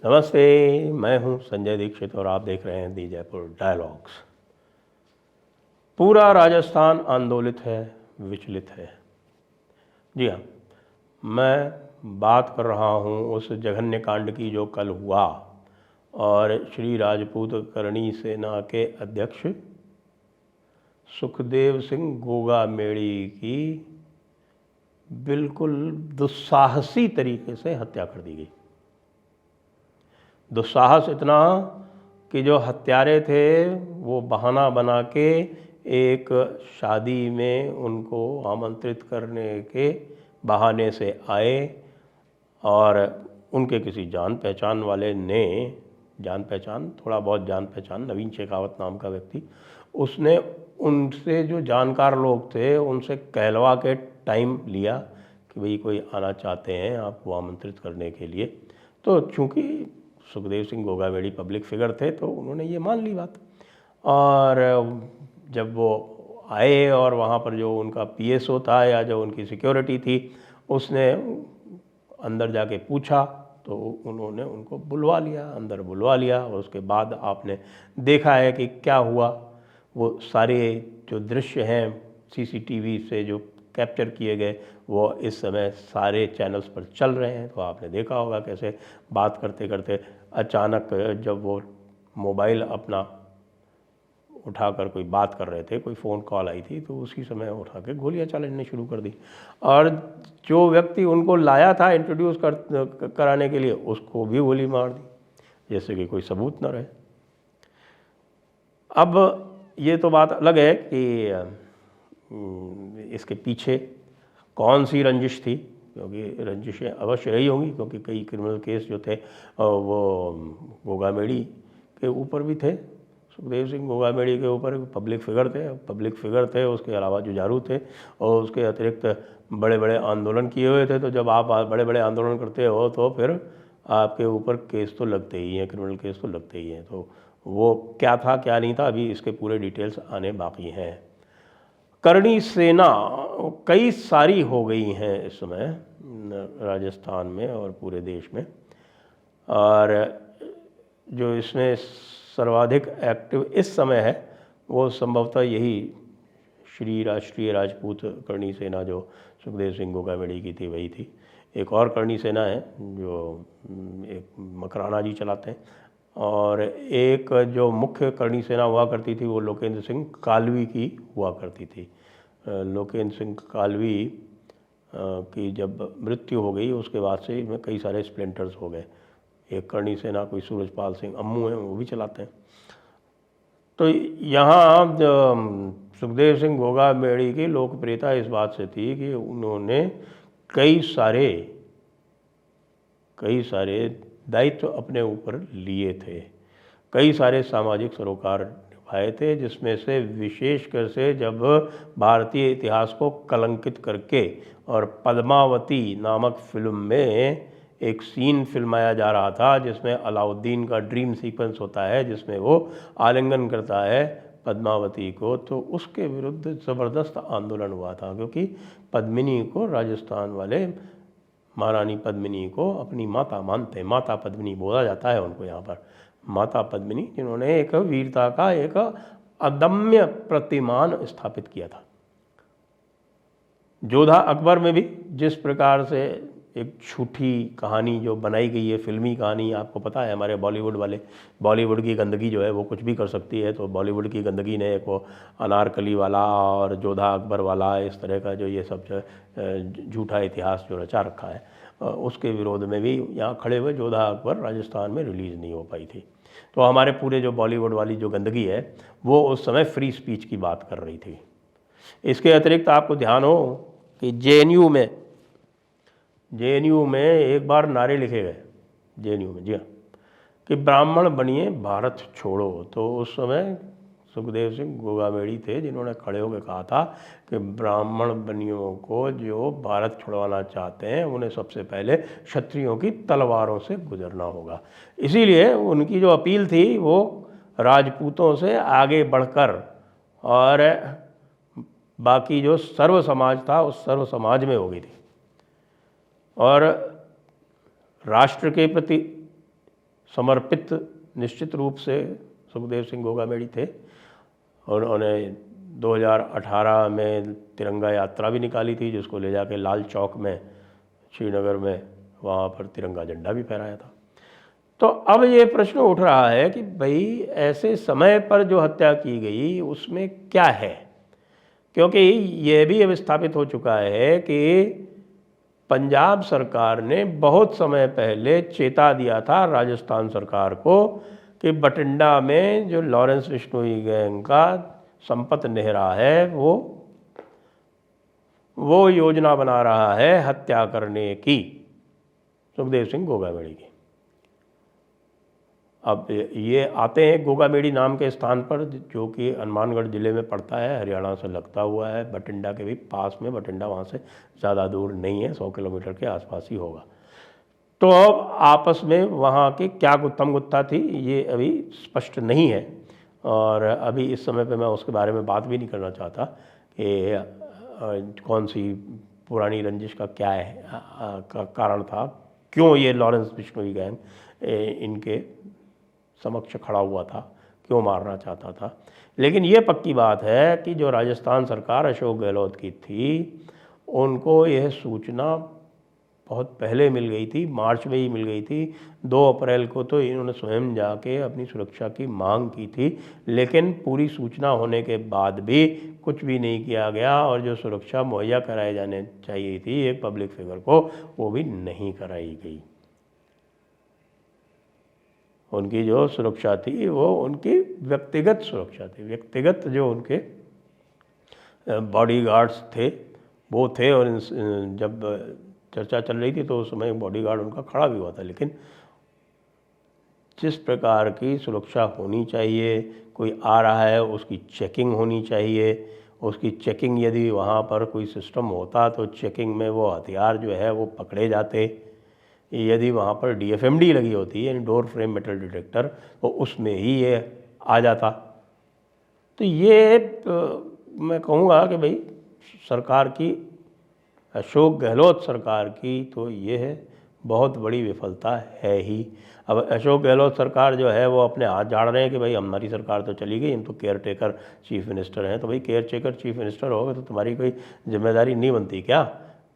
नमस्ते, मैं हूं संजय दीक्षित और आप देख रहे हैं दी जयपुर डायलॉग्स। पूरा राजस्थान आंदोलित है, विचलित है। जी हाँ, मैं बात कर रहा हूं उस जघन्य कांड की जो कल हुआ और श्री राजपूत करणी सेना के अध्यक्ष सुखदेव सिंह गोगामेड़ी की बिल्कुल दुस्साहसी तरीके से हत्या कर दी गई। दुस्साहस इतना कि जो हत्यारे थे वो बहाना बना के एक शादी में उनको आमंत्रित करने के बहाने से आए और उनके किसी जान पहचान वाले ने थोड़ा बहुत जान पहचान, नवीन शेखावत नाम का व्यक्ति, उसने उनसे जो जानकार लोग थे उनसे कहलवा के टाइम लिया कि भाई कोई आना चाहते हैं आपको आमंत्रित करने के लिए। तो चूँकि सुखदेव सिंह गोगामेड़ी पब्लिक फिगर थे तो उन्होंने ये मान ली बात। और जब वो आए और वहाँ पर जो उनका पीएसओ था या जो उनकी सिक्योरिटी थी उसने अंदर जाके पूछा तो उन्होंने उनको बुलवा लिया, अंदर बुलवा लिया। और उसके बाद आपने देखा है कि क्या हुआ। वो सारे जो दृश्य हैं सीसीटीवी से जो कैप्चर किए गए वो इस समय सारे चैनल्स पर चल रहे हैं। तो आपने देखा होगा कैसे बात करते करते अचानक जब वो मोबाइल अपना उठाकर कोई बात कर रहे थे, कोई फ़ोन कॉल आई थी, तो उसी समय उठा के गोलियां चलानी शुरू कर दी। और जो व्यक्ति उनको लाया था इंट्रोड्यूस कराने के लिए उसको भी गोली मार दी, जैसे कि कोई सबूत न रहे। अब ये तो बात अलग है कि इसके पीछे कौन सी रंजिश थी, क्योंकि रंजिशें अवश्य रही होंगी, क्योंकि कई क्रिमिनल केस जो थे वो गोगामेड़ी के ऊपर भी थे। सुखदेव सिंह गोगामेड़ी के ऊपर पब्लिक फिगर थे, उसके अलावा जुझारू थे और उसके अतिरिक्त बड़े बड़े आंदोलन किए हुए थे। तो जब आप बड़े बड़े आंदोलन करते हो तो फिर आपके ऊपर केस तो लगते ही हैं, क्रिमिनल केस तो लगते ही हैं। तो वो क्या था क्या नहीं था, अभी इसके पूरे डिटेल्स आने बाकी हैं। करणी सेना कई सारी हो गई हैं इस समय राजस्थान में और पूरे देश में, और जो इसमें सर्वाधिक एक्टिव इस समय है वो संभवतः यही श्री राष्ट्रीय राजपूत करणी सेना जो सुखदेव सिंह गोगामेड़ी की थी वही थी। एक और करणी सेना है जो एक मकराना जी चलाते हैं, और एक जो मुख्य करणी सेना हुआ करती थी वो लोकेंद्र सिंह कालवी की हुआ करती थी। लोकेंद्र सिंह कालवी की जब मृत्यु हो गई उसके बाद से इनमें कई सारे स्प्लिंटर्स हो गए। एक करणी सेना कोई सूरजपाल सिंह अम्मू हैं, वो भी चलाते हैं। तो यहाँ सुखदेव सिंह गोगामेड़ी की लोकप्रियता इस बात से थी कि उन्होंने कई सारे दायित्व अपने ऊपर लिए थे, कई सारे सामाजिक सरोकार निभाए थे, जिसमें से विशेषकर से जब भारतीय इतिहास को कलंकित करके और पद्मावती नामक फिल्म में एक सीन फिल्माया जा रहा था जिसमें अलाउद्दीन का ड्रीम सीक्वेंस होता है, जिसमें वो आलिंगन करता है पद्मावती को, तो उसके विरुद्ध ज़बरदस्त आंदोलन हुआ था। क्योंकि पद्मिनी को राजस्थान वाले महारानी पद्मिनी को अपनी माता मानते हैं, माता पद्मिनी बोला जाता है उनको यहाँ पर, माता पद्मिनी, जिन्होंने एक वीरता का एक अदम्य प्रतिमान स्थापित किया था। जोधा अकबर में भी जिस प्रकार से एक झूठी कहानी जो बनाई गई है, फिल्मी कहानी, आपको पता है हमारे बॉलीवुड की गंदगी जो है वो कुछ भी कर सकती है। तो बॉलीवुड की गंदगी ने एक वो अनारकली वाला और जोधा अकबर वाला इस तरह का जो ये सब झूठा इतिहास जो रचा रखा है, उसके विरोध में भी यहाँ खड़े हुए जोधा अकबर राजस्थान में रिलीज़ नहीं हो पाई थी। तो हमारे पूरे जो बॉलीवुड वाली जो गंदगी है वो उस समय फ्री स्पीच की बात कर रही थी। इसके अतिरिक्त आपको ध्यान हो कि जेएनयू में एक बार नारे लिखे गए, जेएनयू में, जी हाँ, कि ब्राह्मण बनिए भारत छोड़ो। तो उस समय सुखदेव सिंह गोगामेड़ी थे जिन्होंने खड़े होकर कहा था कि ब्राह्मण बनियों को जो भारत छुड़वाना चाहते हैं उन्हें सबसे पहले क्षत्रियों की तलवारों से गुजरना होगा। इसीलिए उनकी जो अपील थी वो राजपूतों से आगे बढ़कर और बाकी जो सर्व समाज था उस सर्व समाज में हो गई थी। और राष्ट्र के प्रति समर्पित निश्चित रूप से सुखदेव सिंह गोगामेड़ी थे। उन्होंने 2018 में तिरंगा यात्रा भी निकाली थी, जिसको ले जाके लाल चौक में श्रीनगर में वहाँ पर तिरंगा झंडा भी फहराया था। तो अब ये प्रश्न उठ रहा है कि भाई ऐसे समय पर जो हत्या की गई उसमें क्या है, क्योंकि ये भी अब स्थापित हो चुका है कि पंजाब सरकार ने बहुत समय पहले चेता दिया था राजस्थान सरकार को कि बठिंडा में जो लॉरेंस बिश्नोई गैंग का संपत नेहरा है वो योजना बना रहा है हत्या करने की, सुखदेव सिंह गोगामेड़ी की। अब ये आते हैं गोगामेड़ी नाम के स्थान पर, जो कि हनुमानगढ़ ज़िले में पड़ता है, हरियाणा से लगता हुआ है, बठिंडा के भी पास में। बठिंडा वहाँ से ज़्यादा दूर नहीं है, 100 किलोमीटर के आसपास ही होगा। तो अब आपस में वहाँ की क्या गुत्थम गुत्था थी ये अभी स्पष्ट नहीं है, और अभी इस समय पे मैं उसके बारे में बात भी नहीं करना चाहता कि कौन सी पुरानी रंजिश का क्या है कारण था, क्यों ये लॉरेंस बिश्नोई गैंग इनके समक्ष खड़ा हुआ था, क्यों मारना चाहता था। लेकिन ये पक्की बात है कि जो राजस्थान सरकार अशोक गहलोत की थी, उनको यह सूचना बहुत पहले मिल गई थी, मार्च में ही मिल गई थी। 2 अप्रैल को तो इन्होंने स्वयं जाके अपनी सुरक्षा की मांग की थी, लेकिन पूरी सूचना होने के बाद भी कुछ भी नहीं किया गया, और जो सुरक्षा मुहैया कराई जाने चाहिए थी एक पब्लिक फिगर को, वो भी नहीं कराई गई। उनकी जो सुरक्षा थी वो उनकी व्यक्तिगत सुरक्षा थी, व्यक्तिगत जो उनके बॉडीगार्ड्स थे वो थे। और जब चर्चा चल रही थी तो उस समय बॉडीगार्ड उनका खड़ा भी हुआ था। लेकिन जिस प्रकार की सुरक्षा होनी चाहिए, कोई आ रहा है उसकी चेकिंग होनी चाहिए, उसकी चेकिंग यदि वहाँ पर कोई सिस्टम होता तो चेकिंग में वो हथियार जो है वो पकड़े जाते। यदि वहाँ पर DFMD लगी होती, यानी डोर फ्रेम मेटल डिटेक्टर, तो उसमें ही ये आ जाता। तो ये मैं कहूँगा कि भाई सरकार की, अशोक गहलोत सरकार की तो ये है बहुत बड़ी विफलता है ही। अब अशोक गहलोत सरकार जो है वो अपने हाथ झाड़ रहे हैं कि भाई हमारी सरकार तो चली गई, हम तो केयर टेकर चीफ मिनिस्टर हैं। तो भाई केयर टेकर चीफ मिनिस्टर होगा तो तुम्हारी कोई जिम्मेदारी नहीं बनती क्या?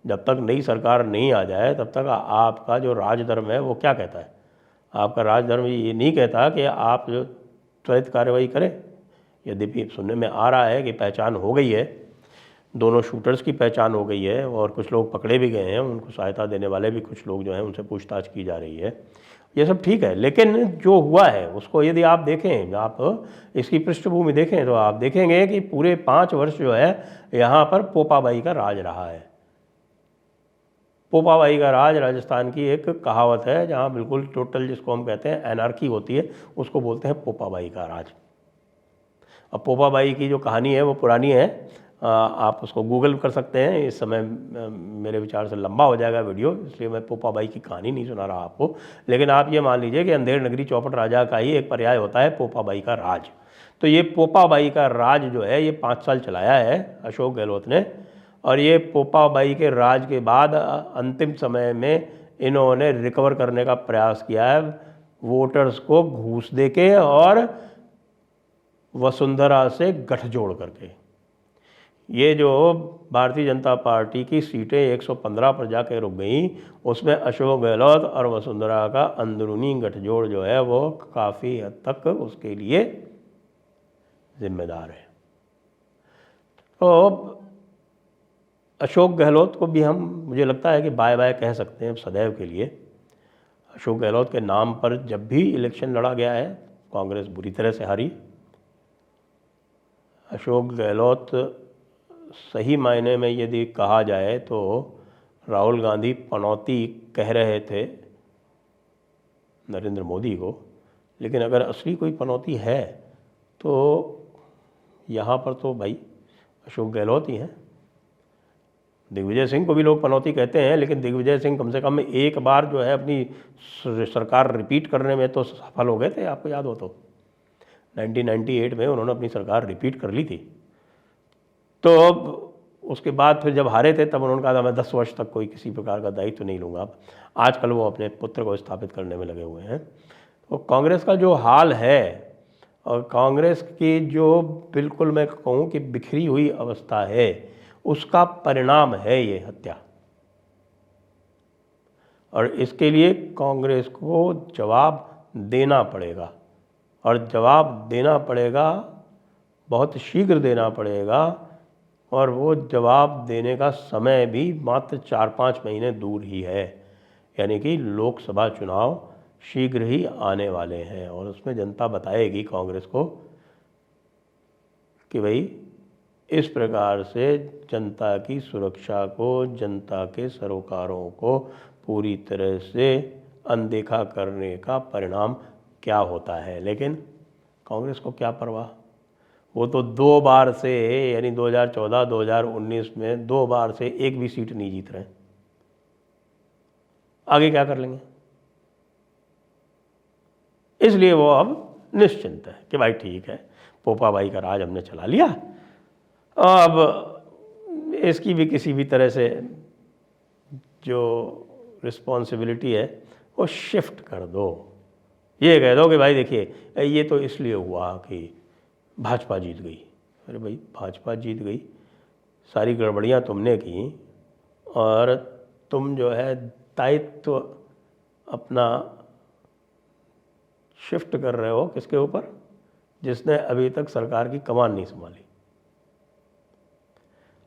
जब तक नई सरकार नहीं आ जाए तब तक आपका जो राजधर्म है वो क्या कहता है? आपका राजधर्म ये नहीं कहता कि आप जो त्वरित कार्रवाई करें। यद्यपि सुनने में आ रहा है कि पहचान हो गई है, दोनों शूटर्स की पहचान हो गई है और कुछ लोग पकड़े भी गए हैं, उनको सहायता देने वाले भी कुछ लोग जो हैं उनसे पूछताछ की जा रही है। ये सब ठीक है, लेकिन जो हुआ है उसको यदि आप देखें, आप इसकी पृष्ठभूमि देखें तो आप देखेंगे कि पूरे 5 वर्ष जो है यहाँ पर पोपाबाई का राज रहा है। पोपाबाई का राज राजस्थान की एक कहावत है, जहाँ बिल्कुल टोटल जिसको हम कहते हैं एनार्की होती है, उसको बोलते हैं पोपाबाई का राज। अब पोपाबाई की जो कहानी है वो पुरानी है, आप उसको गूगल कर सकते हैं। इस समय मेरे विचार से लंबा हो जाएगा वीडियो, इसलिए मैं पोपाबाई की कहानी नहीं सुना रहा आपको। लेकिन आप ये मान लीजिए कि अंधेर नगरी चौपट राजा का ही एक पर्याय होता है पोपाबाई का राज। तो ये पोपाबाई का राज जो है ये 5 साल चलाया है अशोक गहलोत ने, और ये पोपाबाई के राज के बाद अंतिम समय में इन्होंने रिकवर करने का प्रयास किया है, वोटर्स को घूस देके और वसुंधरा से गठजोड़ करके। ये जो भारतीय जनता पार्टी की सीटें 115 पर जाके रुक गई, उसमें अशोक गहलोत और वसुंधरा का अंदरूनी गठजोड़ जो है वो काफ़ी हद तक उसके लिए जिम्मेदार है। तो अशोक गहलोत को भी हम, मुझे लगता है कि बाय बाय कह सकते हैं सदैव के लिए। अशोक गहलोत के नाम पर जब भी इलेक्शन लड़ा गया है कांग्रेस बुरी तरह से हारी। अशोक गहलोत सही मायने में यदि कहा जाए तो राहुल गांधी पनौती कह रहे थे नरेंद्र मोदी को, लेकिन अगर असली कोई पनौती है तो यहाँ पर तो भाई अशोक गहलोत ही हैं। दिग्विजय सिंह को भी लोग पनौती कहते हैं, लेकिन दिग्विजय सिंह कम से कम एक बार जो है अपनी सरकार रिपीट करने में तो सफल हो गए थे। आपको याद हो तो 1998 में उन्होंने अपनी सरकार रिपीट कर ली थी। तो उसके बाद फिर जब हारे थे तब उन्होंने कहा था मैं 10 वर्ष तक कोई किसी प्रकार का दायित्व नहीं लूँगा। अब आजकल वो अपने पुत्र को स्थापित करने में लगे हुए हैं। तो कांग्रेस का जो हाल है और कांग्रेस की जो बिल्कुल मैं कहूँ कि बिखरी हुई अवस्था है, उसका परिणाम है ये हत्या। और इसके लिए कांग्रेस को जवाब देना पड़ेगा, और जवाब देना पड़ेगा, बहुत शीघ्र देना पड़ेगा। और वो जवाब देने का समय भी मात्र 4-5 महीने दूर ही है, यानी कि लोकसभा चुनाव शीघ्र ही आने वाले हैं। और उसमें जनता बताएगी कांग्रेस को कि भाई इस प्रकार से जनता की सुरक्षा को, जनता के सरोकारों को पूरी तरह से अनदेखा करने का परिणाम क्या होता है। लेकिन कांग्रेस को क्या परवाह, वो तो 2 बार से, यानी 2014, 2019 में 2 बार से एक भी सीट नहीं जीत रहे, आगे क्या कर लेंगे। इसलिए वो अब निश्चिंत है कि भाई ठीक है, पोपा भाई का राज हमने चला लिया, अब इसकी भी किसी भी तरह से जो रिस्पॉन्सिबिलिटी है वो शिफ्ट कर दो। ये कह दो कि भाई देखिए ये तो इसलिए हुआ कि भाजपा जीत गई। अरे भाई भाजपा जीत गई, सारी गड़बड़ियाँ तुमने की, और तुम जो है दायित्व अपना शिफ्ट कर रहे हो किसके ऊपर, जिसने अभी तक सरकार की कमान नहीं संभाली।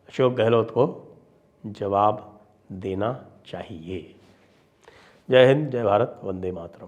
अशोक गहलोत को जवाब देना चाहिए। जय हिंद, जय भारत, वंदे मातरम।